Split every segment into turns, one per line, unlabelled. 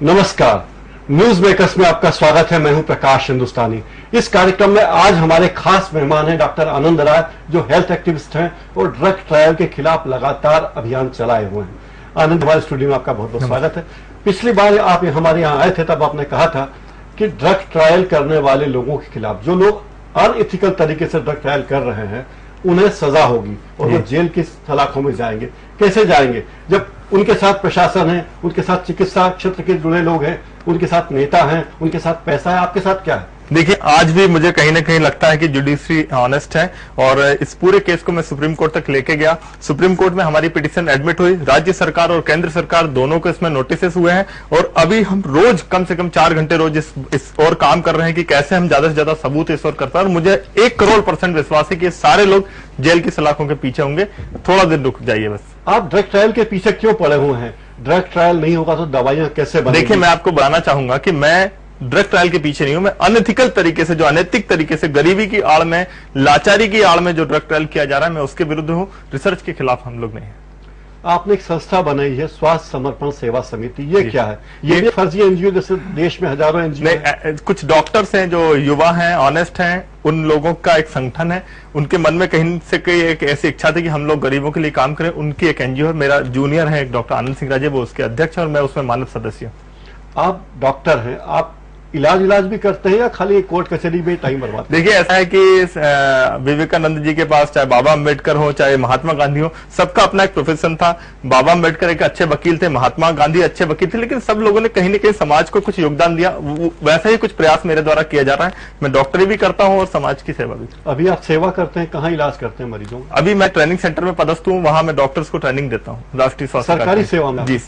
नमस्कार, news makers में आपका स्वागत है। मैं हूं प्रकाश हिंदुस्तानी। इस कार्यक्रम में आज हमारे खास मेहमान हैं डॉक्टर आनंद राय, जो हेल्थ एक्टिविस्ट हैं और ड्रग ट्रायल के खिलाफ लगातार अभियान चलाए हुए हैं। आनंद, हमारे स्टूडियो में आपका बहुत बहुत स्वागत है। पिछली बार आप हमारे यहाँ आए थे, तब आपने कहा था कि ड्रग ट्रायल करने वाले लोगों के खिलाफ, जो लोग अनएथिकल तरीके से ड्रग ट्रायल कर रहे हैं, उन्हें सजा होगी और वो जेल की सलाखों में जाएंगे। कैसे जाएंगे जब उनके साथ प्रशासन है, उनके साथ चिकित्सा क्षेत्र के जुड़े लोग हैं, उनके साथ नेता हैं, उनके साथ पैसा है। आपके साथ क्या है?
देखिए, आज भी मुझे कहीं ना कहीं लगता है कि जुडिशरी ऑनेस्ट है और इस पूरे केस को मैं सुप्रीम कोर्ट तक लेके गया। सुप्रीम कोर्ट में हमारी पिटीशन एडमिट हुई। राज्य सरकार और केंद्र सरकार दोनों को इसमें नोटिस हुए हैं और अभी हम रोज कम से कम 4 घंटे रोज इस और काम कर रहे हैं कि कैसे हम ज्यादा से ज्यादा सबूत इस और कर पाए। और मुझे 1 करोड़% विश्वास है कि ये सारे लोग जेल की सलाखों के पीछे होंगे। थोड़ा दिन रुक जाइए बस।
आप ड्रग ट्रायल के पीछे क्यों पड़े हुए हैं? ड्रग ट्रायल नहीं होगा तो दवाइयां कैसे बनेंगी?
देखिए, मैं आपको बताना चाहूंगा कि मैं ड्रग ट्रायल के पीछे नहीं हूं। मैं अनएथिकल तरीके से, जो अनैतिक तरीके से गरीबी की आड़ में, लाचारी की आड़ में जो ड्रग ट्रायल किया जा रहा है, मैं उसके विरुद्ध हूं। रिसर्च के खिलाफ हम लोग नहीं है।
आपने एक संस्था बनाई है, स्वास्थ्य समर्पण सेवा समिति। ये क्या है? ये फर्जी एनजीओ जैसे देश में हजारों एनजीओ?
कुछ डॉक्टर्स हैं जो युवा हैं, ऑनेस्ट हैं, उन लोगों का एक संगठन है। उनके मन में कहीं से कहीं एक ऐसी इच्छा थी कि हम लोग गरीबों के लिए काम करें। उनकी एक एनजीओ है। मेरा जूनियर है एक डॉक्टर आनंद सिंह राजे, वो उसके अध्यक्ष है और मैं उसमें मानव सदस्य हूँ।
आप डॉक्टर हैं, आप इलाज भी करते हैं या खाली कोर्ट कचहरी में टाइम बर्बाद?
देखिए, ऐसा है कि विवेकानंद जी के पास चाहे बाबा अम्बेडकर हो, चाहे महात्मा गांधी हो, सबका अपना एक प्रोफेशन था। बाबा अम्बेडकर एक अच्छे वकील थे, महात्मा गांधी अच्छे वकील थे, लेकिन सब लोगों ने कहीं ना कहीं समाज को कुछ योगदान दिया। वैसा ही कुछ प्रयास मेरे द्वारा किया जा रहा है। मैं डॉक्टरी भी करता हूँ और समाज की सेवा भी।
अभी आप सेवा करते हैं, कहाँ इलाज करते हैं मरीजों?
अभी मैं ट्रेनिंग सेंटर में पदस्थ हूँ, वहां मैं डॉक्टर्स को ट्रेनिंग देता हूँ, राष्ट्रीय स्वास्थ्य
सरकारी सेवा में?
जी।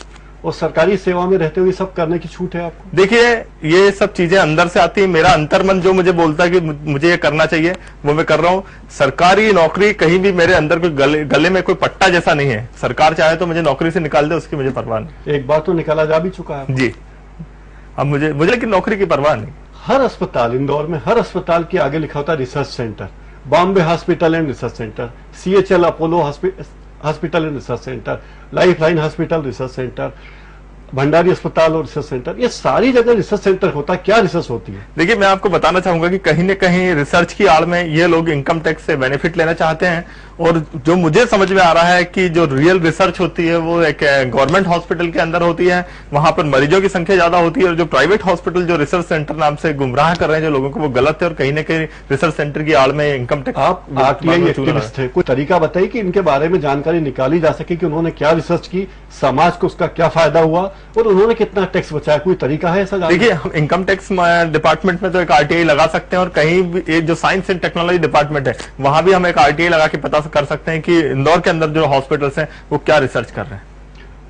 और सरकारी सेवा में रहते हुए सब करने की छूट है आपको?
देखिए, ये सब चीजें अंदर से आती है। मेरा अंतर्मन जो मुझे बोलता है कि मुझे ये करना चाहिए, वो मैं कर रहा हूँ। सरकारी नौकरी कहीं भी मेरे अंदर कोई गले में कोई पट्टा जैसा नहीं है। सरकार चाहे तो मुझे नौकरी से निकाल दे, उसकी मुझे परवाह नहीं।
एक बार तो निकाला जा भी चुका है
जी। अब मुझे लेकिन नौकरी की परवाह नहीं।
हर अस्पताल, इंदौर में हर अस्पताल के आगे लिखा होता है research centre. Bombay hospital and research centre, CHL Apollo hospital and research centre, life line hospital research centre, Bhandari अस्पताल और रिसर्च सेंटर। ये सारी जगह रिसर्च सेंटर होता है। क्या रिसर्च होती है?
देखिए, मैं आपको बताना चाहूंगा कि कहीं न कहीं रिसर्च की आड़ में ये लोग इनकम टैक्स से बेनिफिट लेना चाहते हैं। और जो मुझे समझ में आ रहा है कि जो रियल रिसर्च होती है वो एक गवर्नमेंट हॉस्पिटल के अंदर होती है। वहां पर मरीजों की संख्या ज्यादा होती है और जो प्राइवेट हॉस्पिटल जो रिसर्च सेंटर नाम से गुमराह कर रहे हैं जो लोगों को, वो गलत है। और कहीं ना कहीं रिसर्च सेंटर की आड़ में इनकम टैक्स।
आप RTI एक्टिविस्ट हैं, कोई तरीका बताइए कि इनके बारे में जानकारी निकाली जा सके कि उन्होंने क्या रिसर्च की, समाज को उसका क्या फायदा हुआ और उन्होंने कितना टैक्स बचाया। कोई तरीका है ऐसा?
देखिए, हम इनकम टैक्स डिपार्टमेंट में तो एक RTI लगा सकते हैं और कहीं भी जो साइंस एंड टेक्नोलॉजी डिपार्टमेंट है वहां भी हम एक RTI लगा के पता कर सकते हैं कि इंदौर के अंदर जो हॉस्पिटल्स हैं वो क्या रिसर्च कर रहे हैं।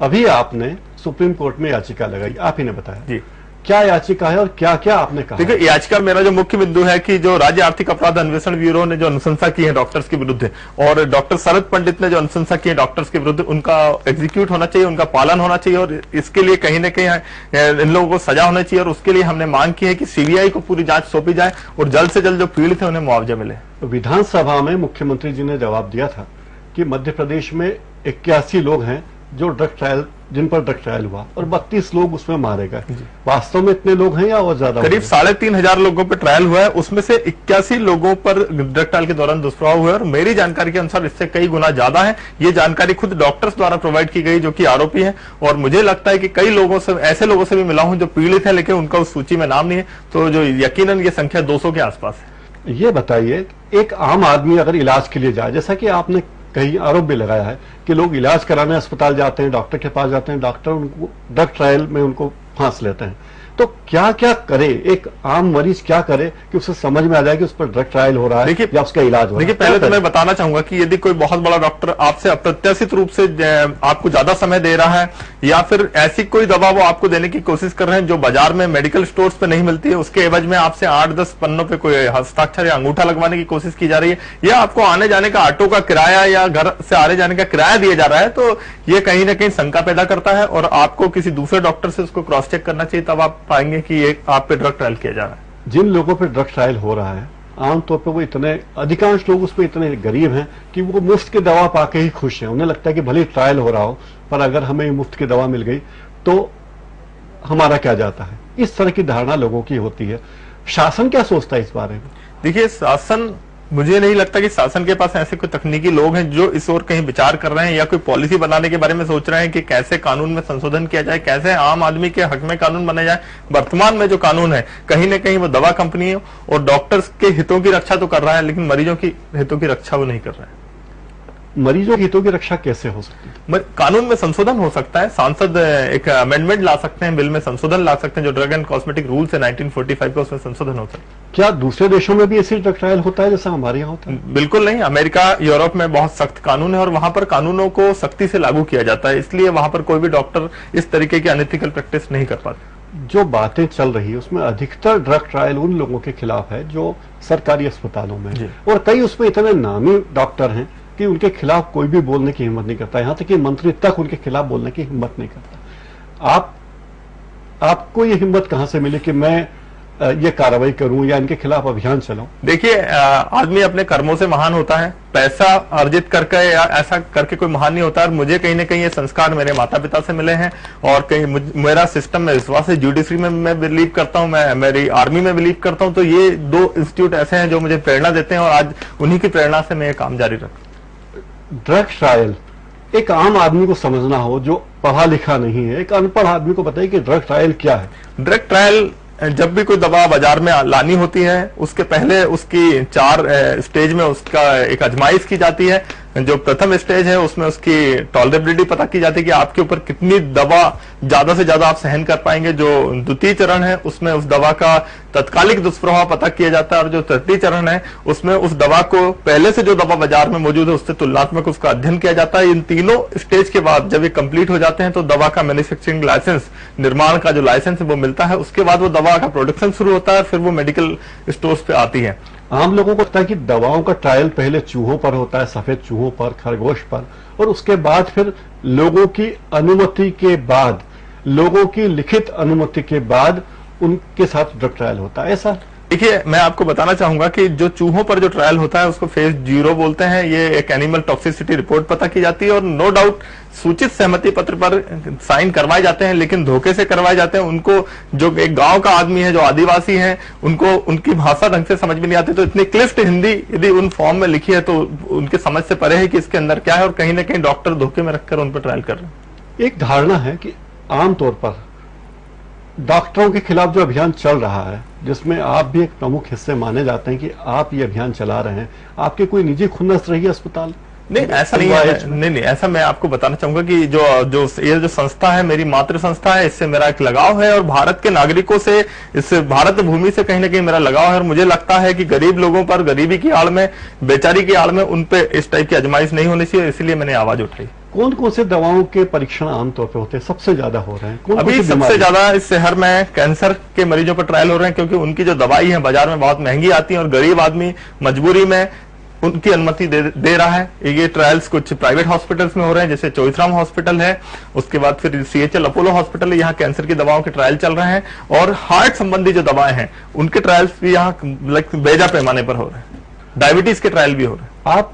अभी आपने सुप्रीम कोर्ट में याचिका लगाई, आप ही ने बताया
जी।
क्या याचिका है और क्या क्या आपने कहा?
देखिए, याचिका मेरा जो मुख्य बिंदु है कि जो राज्य आर्थिक अपराध अन्वेषण ब्यूरो ने जो अनुशंसा की है डॉक्टर्स के विरुद्ध और डॉक्टर शरद पंडित ने जो अनुशंसा की है डॉक्टर्स के विरुद्ध, उनका एग्जीक्यूट होना चाहिए, उनका पालन होना चाहिए और इसके लिए कहीं ना कहीं इन लोगों को सजा होना चाहिए। और उसके लिए हमने मांग की है कि CBI को पूरी जांच सौंपी जाए और जल्द से जल्द जो पीड़ित है उन्हें मुआवजा मिले।
विधानसभा में मुख्यमंत्री जी ने जवाब दिया था कि मध्य प्रदेश में 81 लोग हैं जो जिन पर ड्रग ट्रायल हुआ और 32 लोग उसमें मारे गए। वास्तव में इतने लोग हैं या और ज्यादा?
करीब 3,500 लोगों पर ट्रायल हुआ है, उसमें से 81 लोगों पर ड्रग ट्रायल के दौरान दुष्प्रभाव हुआ है और मेरी जानकारी के अनुसार इससे कई गुना ज्यादा है। ये जानकारी खुद डॉक्टर्स द्वारा प्रोवाइड की गई जो कि आरोपी है। और मुझे लगता है कि कई लोगों से, ऐसे लोगों से भी मिला हूं जो पीड़ित है लेकिन उनका उस सूची में नाम नहीं है। तो जो यकीनन ये संख्या 200 के आसपास है।
ये बताइए, एक आम आदमी अगर इलाज के लिए जाए, जैसा कि आपने कहीं आरोप भी लगाया है कि लोग इलाज कराने अस्पताल जाते हैं, डॉक्टर के पास जाते हैं, डॉक्टर उनको ड्रग ट्रायल में उनको फांस लेते हैं, तो क्या क्या करे एक आम मरीज, क्या करे कि उसे समझ में आ जाए कि उस पर ड्रग ट्रायल हो रहा है या उसका इलाज हो रहा है?
देखिए, पहले तो मैं बताना चाहूंगा कि यदि कोई बहुत बड़ा डॉक्टर आपसे अप्रत्याशित रूप से आपको ज्यादा समय दे रहा है या फिर ऐसी कोई दवा वो आपको देने की कोशिश कर रहे हैं जो बाजार में मेडिकल स्टोर्स पे नहीं मिलती है, उसके एवज में आपसे 8-10 पन्नों पे कोई हस्ताक्षर या अंगूठा लगवाने की कोशिश की जा रही है या आपको आने जाने का ऑटो का किराया या घर से आने जाने का किराया दिया जा रहा है, तो ये कहीं ना कहीं शंका पैदा करता है और आपको किसी दूसरे डॉक्टर से उसको क्रॉस चेक करना चाहिए। तब आप पाएंगे कि ये आप पे ड्रग ट्रायल किया जा रहा है।
जिन लोगों पे ड्रग ट्रायल हो रहा है आमतौर पे वो इतने, अधिकांश लोग उस पर इतने गरीब हैं कि वो मुफ्त की दवा पाके ही खुश हैं। उन्हें लगता है कि भले ट्रायल हो रहा हो पर अगर हमें मुफ्त की दवा मिल गई तो हमारा क्या जाता है, इस तरह की धारणा लोगों की होती है। शासन क्या सोचता है इस बारे में?
देखिए, शासन, मुझे नहीं लगता कि शासन के पास ऐसे कोई तकनीकी लोग हैं जो इस ओर कहीं विचार कर रहे हैं या कोई पॉलिसी बनाने के बारे में सोच रहे हैं कि कैसे कानून में संशोधन किया जाए, कैसे आम आदमी के हक में कानून बनाया जाए। वर्तमान में जो कानून है कहीं न कहीं वो दवा कंपनियों और डॉक्टर्स के हितों की रक्षा तो कर रहा है, लेकिन मरीजों की हितों की रक्षा वो नहीं कर रहा है।
मरीजों के हितों की रक्षा कैसे हो सकती है?
कानून में संशोधन हो सकता है, सांसद एक अमेंडमेंट ला सकते हैं, बिल में संशोधन ला सकते हैं, जो ड्रग एंड कॉस्मेटिक रूल्स है 1945 का, उसमें संशोधन हो सकता है।
क्या दूसरे देशों में भी ऐसी ड्रग ट्रायल होता है जैसा हमारे यहाँ होता है?
बिल्कुल नहीं। अमेरिका, यूरोप में बहुत सख्त कानून है और वहां पर कानूनों को सख्ती से लागू किया जाता है, इसलिए वहां पर कोई भी डॉक्टर इस तरीके की अनएथिकल प्रैक्टिस नहीं कर पाते।
जो बातें चल रही है उसमें अधिकतर ड्रग ट्रायल उन लोगों के खिलाफ है जो सरकारी अस्पतालों में है, और कई उसमें इतने नामी डॉक्टर हैं कि उनके खिलाफ कोई भी बोलने की हिम्मत नहीं करता, यहां तक कि मंत्री तक उनके खिलाफ बोलने की हिम्मत नहीं करता। आपको ये हिम्मत कहां से मिली कि मैं ये कार्रवाई करूं या इनके खिलाफ अभियान चलाऊं?
देखिए, आदमी अपने कर्मों से महान होता है, पैसा अर्जित करके या ऐसा करके कोई महान नहीं होता। और मुझे कहीं ना कहीं ये संस्कार मेरे माता पिता से मिले हैं और कहीं मेरा सिस्टम में विश्वास है, जुडिशरी में मैं बिलीव करता हूं, मैं मेरी आर्मी में बिलीव करता हूं। तो ये दो इंस्टीट्यूट ऐसे हैं जो मुझे प्रेरणा देते हैं और आज उन्हीं की प्रेरणा से मैं ये काम जारी रखता हूं।
ड्रग ट्रायल एक आम आदमी को समझना हो जो पढ़ा लिखा नहीं है, एक अनपढ़ आदमी को बताइए कि ड्रग ट्रायल क्या है।
ड्रग ट्रायल, जब भी कोई दवा बाजार में लानी होती है उसके पहले उसकी 4 स्टेज में उसका एक आजमाइश की जाती है। जो प्रथम स्टेज है उसमें उसकी टॉलरेबिलिटी पता की जाती है कि आपके ऊपर कितनी दवा ज्यादा से ज्यादा आप सहन कर पाएंगे। जो द्वितीय चरण है उसमें उस दवा का तत्कालिक दुष्प्रभाव पता किया जाता है और जो तृतीय चरण है उसमें उस दवा को पहले से जो दवा बाजार में मौजूद है उससे तुलनात्मक उसका अध्ययन किया जाता है। इन तीनों स्टेज के बाद जब ये कंप्लीट हो जाते हैं तो दवा का मैन्युफैक्चरिंग लाइसेंस, निर्माण का जो लाइसेंस है वो मिलता है। उसके बाद वो दवा का प्रोडक्शन शुरू होता है, फिर वो मेडिकल स्टोर्स पे आती है।
आम लोगों को लगता है कि दवाओं का ट्रायल पहले चूहों पर होता है, सफेद चूहों पर, खरगोश पर, और उसके बाद फिर लोगों की अनुमति के बाद, लोगों की लिखित अनुमति के बाद उनके साथ ड्रग ट्रायल होता है। ऐसा
देखिए, मैं आपको बताना चाहूंगा कि जो चूहों पर जो ट्रायल होता है उसको फेज 0 बोलते हैं। ये एक एनिमल टॉक्सिसिटी रिपोर्ट पता की जाती है और नो डाउट सूचित सहमति पत्र पर साइन करवाए जाते हैं, लेकिन धोखे से करवाए जाते हैं। उनको, जो एक गांव का आदमी है, जो आदिवासी है, उनको उनकी भाषा ढंग से समझ में नहीं आती, तो इतनी क्लिष्ट हिंदी यदि उन फॉर्म में लिखी है तो उनके समझ से परे है कि इसके अंदर क्या है, और कहीं ना कहीं डॉक्टर धोखे में रखकर उन पर ट्रायल कर रहे हैं।
एक धारणा है कि आमतौर पर डॉक्टरों के खिलाफ जो अभियान चल रहा है, जिसमें आप भी एक प्रमुख हिस्से माने जाते हैं कि आप ये अभियान चला रहे हैं, आपकी कोई निजी खुन्नस रही है अस्पताल?
नहीं, ऐसा नहीं है। नहीं, ऐसा मैं आपको बताना चाहूंगा कि ये जो संस्था है मेरी मातृ संस्था है, इससे मेरा एक लगाव है और भारत के नागरिकों से, इस भारत भूमि से कहीं ना कहीं मेरा लगाव है। और मुझे लगता है कि गरीब लोगों पर, गरीबी की आड़ में, बेचारी की आड़ में उन पे इस टाइप की आजमाइश नहीं होनी चाहिए, इसलिए मैंने आवाज उठाई।
कौन कौन से दवाओं के परीक्षण आमतौर पर होते हैं, सबसे ज्यादा हो रहे हैं?
अभी सबसे ज्यादा इस शहर में कैंसर के मरीजों पर ट्रायल हो रहे हैं, क्योंकि उनकी जो दवाई है बाजार में बहुत महंगी आती है और गरीब आदमी मजबूरी में उनकी अनुमति दे रहा है। ये ट्रायल्स कुछ प्राइवेट हॉस्पिटल्स में हो रहे हैं, जैसे चौइथराम हॉस्पिटल है, उसके बाद फिर CHL अपोलो हॉस्पिटल है, यहाँ कैंसर की दवाओं के ट्रायल चल रहे हैं। और हार्ट संबंधी जो दवाएं हैं उनके ट्रायल्स भी यहाँ बेजा पैमाने पर हो रहे हैं। डायबिटीज के ट्रायल भी हो रहे हैं।
आप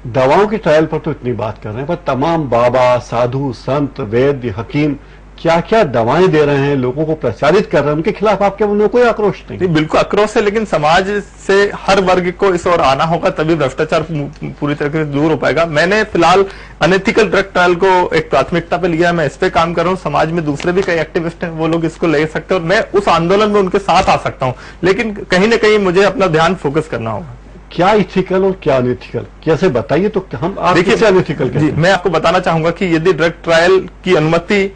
दवाओं के ट्रायल पर तो इतनी बात कर रहे हैं, पर तमाम बाबा, साधु, संत, वैद्य, हकीम क्या क्या दवाएं दे रहे हैं, लोगों को प्रचारित कर रहे हैं, उनके खिलाफ आपके मन में कोई आक्रोश नहीं?
बिल्कुल आक्रोश है, लेकिन समाज से हर वर्ग को इस ओर आना होगा, तभी भ्रष्टाचार पूरी तरीके से दूर हो पाएगा। मैंने फिलहाल अनएथिकल ड्रग ट्रायल को एक प्राथमिकता पे लिया, मैं इस पे काम कर रहा हूँ। समाज में दूसरे भी कई एक्टिविस्ट हैं, वो लोग इसको ले सकते हैं और मैं उस आंदोलन में उनके साथ आ सकता हूँ, लेकिन कहीं ना कहीं मुझे अपना ध्यान फोकस करना होगा।
क्या इथिकल और क्या अनइथिकल, कैसे बताइए तो हम आप किसे अनइथिकल कहते हैं?
मैं आपको बताना चाहूंगा कि यदि ड्रग ट्रायल की अनुमति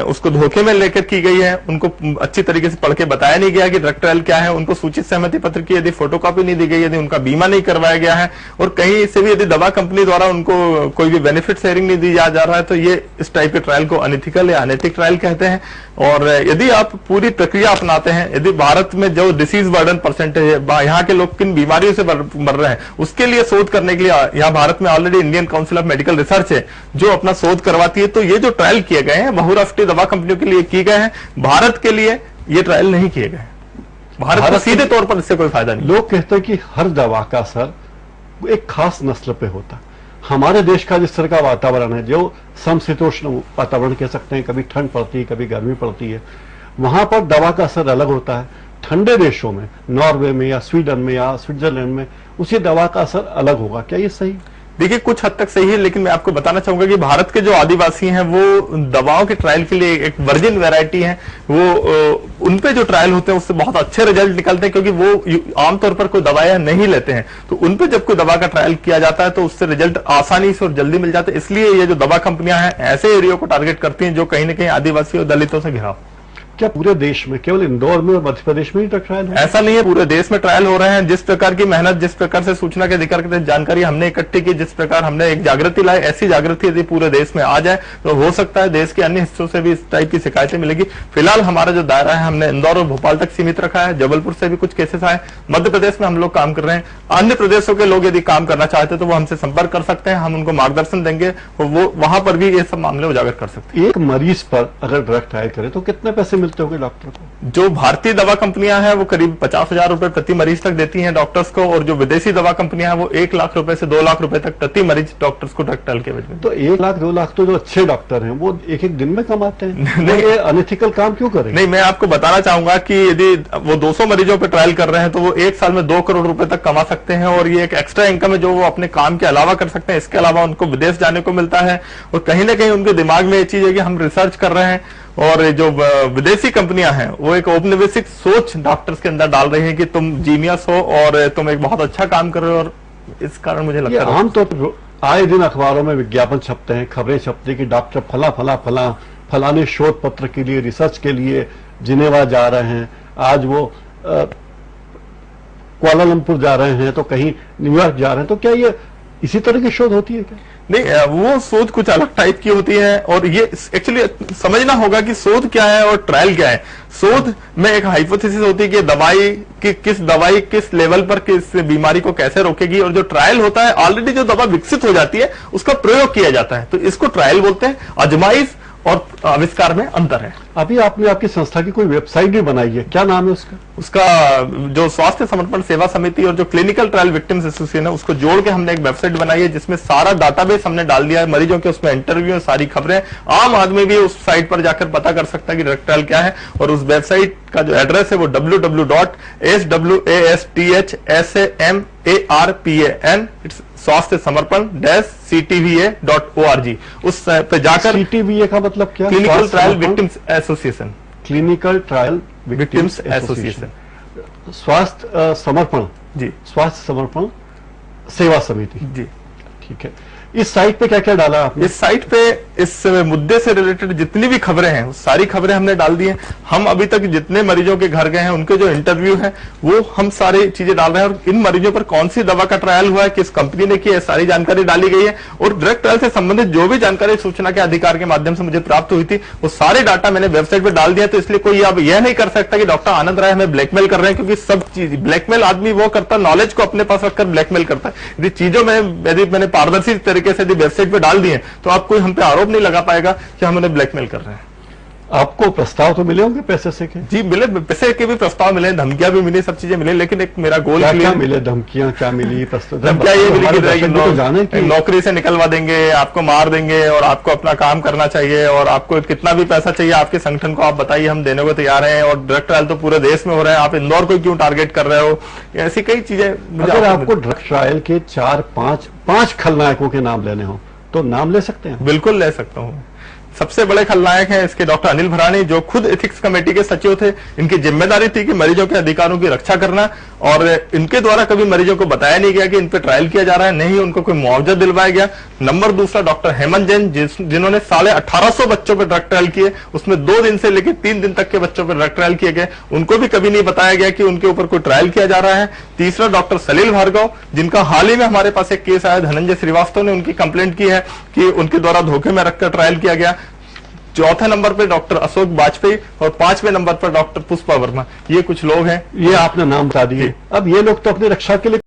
उसको धोखे में लेकर की गई है, उनको अच्छी तरीके से पढ़ के बताया नहीं गया कि ड्रग ट्रायल क्या है, उनको सूचित सहमति पत्र की यदि फोटोकॉपी नहीं दी गई, यदि उनका बीमा नहीं करवाया गया है और कहीं से भी यदि दवा कंपनी द्वारा उनको कोई भी बेनिफिट शेयरिंग नहीं दी जा रहा है, तो ये इस टाइप के ट्रायल को अनइथिकल या अनैतिक ट्रायल कहते हैं। और यदि आप पूरी प्रक्रिया अपनाते हैं, यदि भारत में जो डिसीज बर्डन परसेंटेज है, यहाँ के लोग किन बीमारियों से मर रहे हैं, उसके लिए शोध करने के लिए यहाँ भारत में already Indian council of medical research है जो अपना शोध करवाती है। तो ये जो ट्रायल किए गए हैं बहुराष्ट्रीय दवा कंपनियों के लिए किए गए हैं, भारत के लिए ये ट्रायल नहीं किए गए। भारत को सीधे तौर पर इससे कोई फायदा नहीं।
लोग कहते हैं कि हर दवा का असर एक खास नस्ल पे होता है, हमारे देश का जिस तरह का वातावरण है, जो समशीतोष्ण वातावरण कह सकते हैं, कभी ठंड पड़ती है कभी गर्मी पड़ती है, वहां पर दवा का असर अलग होता है। ठंडे देशों में, नॉर्वे में या स्वीडन में या स्विट्जरलैंड में, उसी दवा का असर अलग होगा। क्या ये सही?
देखिए, कुछ हद तक सही है, लेकिन मैं आपको बताना चाहूंगा कि भारत के जो आदिवासी हैं वो दवाओं के ट्रायल के लिए एक वर्जिन वैरायटी है, वो उन पे जो ट्रायल होते हैं उससे बहुत अच्छे रिजल्ट निकलते हैं, क्योंकि वो आमतौर पर कोई दवाएं नहीं लेते हैं। तो उन पे जब कोई दवा का ट्रायल किया जाता है तो उससे रिजल्ट आसानी से और जल्दी मिल जाते हैं। इसलिए ये जो दवा कंपनियां हैं ऐसे एरिया को टारगेट करती हैं जो कहीं ना कहीं आदिवासी और दलितों से घिरा।
क्या पूरे देश में, केवल इंदौर में और मध्य प्रदेश में ही ट्रायल है?
ऐसा नहीं है, पूरे देश में ट्रायल हो रहे हैं। जिस प्रकार की मेहनत, जिस प्रकार से सूचना के अधिकार के जानकारी हमने इकट्ठी की, जिस प्रकार हमने एक जागृति लाई, ऐसी जागृति यदि पूरे देश में आ जाए तो हो सकता है देश के अन्य हिस्सों से भी इस टाइप की शिकायतें मिलेगी। फिलहाल हमारा जो दायरा है हमने इंदौर और भोपाल तक सीमित रखा है। जबलपुर से भी कुछ केसेस आए, मध्य प्रदेश में हम लोग काम कर रहे हैं। अन्य प्रदेशों के लोग यदि काम करना चाहते तो वो हमसे संपर्क कर सकते हैं, हम उनको मार्गदर्शन देंगे और वो वहां पर भी ये सब मामले उजागर कर सकते हैं।
एक मरीज पर अगर ड्रग ट्रायल करे तो कितने पैसे मिलते होंगे डॉक्टर को?
जो भारतीय दवा कंपनियां हैं वो करीब 50,000 रुपए प्रति मरीज तक देती हैं डॉक्टर्स को, और जो विदेशी दवा कंपनियां हैं वो 1 लाख रुपए से 2 लाख रुपए तक प्रति मरीज डॉक्टर्स को ड्रग ट्रायल के एवज में।
तो 1 लाख 2 लाख तो जो अच्छे डॉक्टर हैं वो एक एक दिन में कमाते हैं। नहीं, ये अनएथिकल काम क्यों करें?
नहीं, मैं आपको बताना चाहूंगा कि यदि वो 200 मरीजों पर ट्रायल कर रहे हैं तो वो एक साल में 2 करोड़ रुपए तक कमा सकते हैं, और ये एक एक्स्ट्रा इनकम है जो वो अपने काम के अलावा कर सकते हैं। इसके अलावा उनको विदेश जाने को मिलता है, और कहीं ना कहीं उनके दिमाग में ये चीज है कि हम रिसर्च कर रहे हैं, और जो विदेशी कंपनियां हैं वो एक औपनिवेशिक सोच डॉक्टर्स के अंदर डाल रही है कि तुम जीनियस हो और तुम एक बहुत अच्छा काम कर रहे हो, और इस कारण मुझे लगता है
आमतौर पर आए दिन अखबारों में विज्ञापन छपते हैं, खबरें छपती हैं कि डॉक्टर फला फला फला फलाने शोध पत्र के लिए, रिसर्च के लिए जिनेवा जा रहे हैं, आज वो कुआलालंपुर जा रहे हैं, तो कहीं न्यूयॉर्क जा रहे हैं। तो क्या ये इसी तरह की शोध होती है क्या?
नहीं, वो शोध कुछ अलग टाइप की होती है, और ये एक्चुअली समझना होगा कि शोध क्या है और ट्रायल क्या है। शोध में एक हाइपोथेसिस होती है कि दवाई किस लेवल पर किस बीमारी को कैसे रोकेगी, और जो ट्रायल होता है ऑलरेडी जो दवा विकसित हो जाती है उसका प्रयोग किया जाता है, तो इसको ट्रायल बोलते हैं। आजमाइश और आविष्कार में अंतर है।
अभी आपने आपकी संस्था की कोई वेबसाइट भी बनाई है, क्या नाम है उसका?
उसका जो स्वास्थ्य समर्पण सेवा समिति और जो क्लिनिकल ट्रायल विक्टिम्स एसोसिएशन है उसको जोड़ के हमने एक वेबसाइट बनाई है, जिसमें सारा डाटाबेस हमने डाल दिया है मरीजों के, उसमें इंटरव्यू, सारी खबरें। आम आदमी भी उस साइट पर जाकर पता कर सकता है कि ड्रग ट्रायल क्या है, और उस वेबसाइट का जो एड्रेस है वो www.swassamarpan स्वास्थ्य समर्पण -ctva.org उस पे जाकर।
CTVA का मतलब क्या?
Clinical trial victims association.
Clinical trial
victims association,
स्वास्थ्य समर्पण
जी,
स्वास्थ्य समर्पण सेवा समिति
जी,
ठीक है। इस साइट पे क्या क्या डाला आपने?
इस साइट पे इस मुद्दे से रिलेटेड जितनी भी खबरें हैं वो सारी खबरें हमने डाल दी हैं। हम अभी तक जितने मरीजों के घर गए हैं उनके जो इंटरव्यू हैं वो हम सारी चीजें डाल रहे हैं, और इन मरीजों पर कौन सी दवा का ट्रायल हुआ है, किस कंपनी ने की है, सारी जानकारी डाली गई है। और ड्रग ट्रायल से संबंधित जो भी जानकारी सूचना के अधिकार के माध्यम से मुझे प्राप्त हुई थी वो सारे डाटा मैंने वेबसाइट पर डाल दिया। तो इसलिए कोई अब यह नहीं कर सकता कि डॉक्टर आनंद राय हमें ब्लैकमेल कर रहे हैं, क्योंकि सब चीज ब्लैकमेल आदमी वो करता है नॉलेज को अपने पास रखकर ब्लैकमेल करता है। यदि चीजों में यदि मैंने पारदर्शी तरीके से वेबसाइट डाल दिए तो आप कोई हम पे आरोप नहीं लगा पाएगा कि हम उन्हें ब्लैकमेल कर रहे हैं।
आपको प्रस्ताव तो मिले होंगे पैसे से के?
जी मिले, पैसे के भी प्रस्ताव मिले, धमकियां भी मिली, सब चीजें मिले, लेकिन एक मेरा गोल
क्या मिले? धमकियां क्या मिली?
धमकियां ये मिली कि नौकरी से निकलवा देंगे, आपको मार देंगे, और आपको अपना काम करना चाहिए, और आपको कितना भी पैसा चाहिए आपके संगठन को आप बताइए, हम देने को तैयार हैं। और ड्रग ट्रायल तो पूरे देश में हो रहे हैं, आप इंदौर को क्यों टारगेट कर रहे हो? ऐसी कई चीजें।
अगर आपको ड्रग ट्रायल के 4-5 खलनायकों के नाम लेने हो तो नाम ले सकते हैं?
बिल्कुल ले सकता हूं। सबसे बड़े खलनायक हैं इसके डॉक्टर अनिल भरानी, जो खुद एथिक्स कमेटी के सचिव थे। इनकी जिम्मेदारी थी कि मरीजों के अधिकारों की रक्षा करना, और इनके द्वारा कभी मरीजों को बताया नहीं गया कि इन पे ट्रायल किया जा रहा है, नहीं उनको कोई मुआवजा दिलवाया गया। नंबर दूसरा डॉक्टर हेमंत जैन, जिन्होंने 1850 बच्चों पर ड्रग ट्रायल किए, उसमें 2 दिन से लेकर 3 दिन तक के बच्चों पर ड्रग ट्रायल किए गए, उनको भी कभी नहीं बताया गया कि उनके ऊपर कोई ट्रायल किया जा रहा है। तीसरा डॉक्टर सलील भार्गव, जिनका हाल ही में हमारे पास एक केस आया, धनंजय श्रीवास्तव ने उनकी कंप्लेंट की है कि उनके द्वारा धोखे में रखकर ट्रायल किया गया। चौथे नंबर पे डॉक्टर अशोक वाजपेयी, और 5वें नंबर पर डॉक्टर पुष्पा वर्मा। ये कुछ लोग हैं।
ये आपने नाम बता दिए। अब ये लोग तो अपनी रक्षा के लिए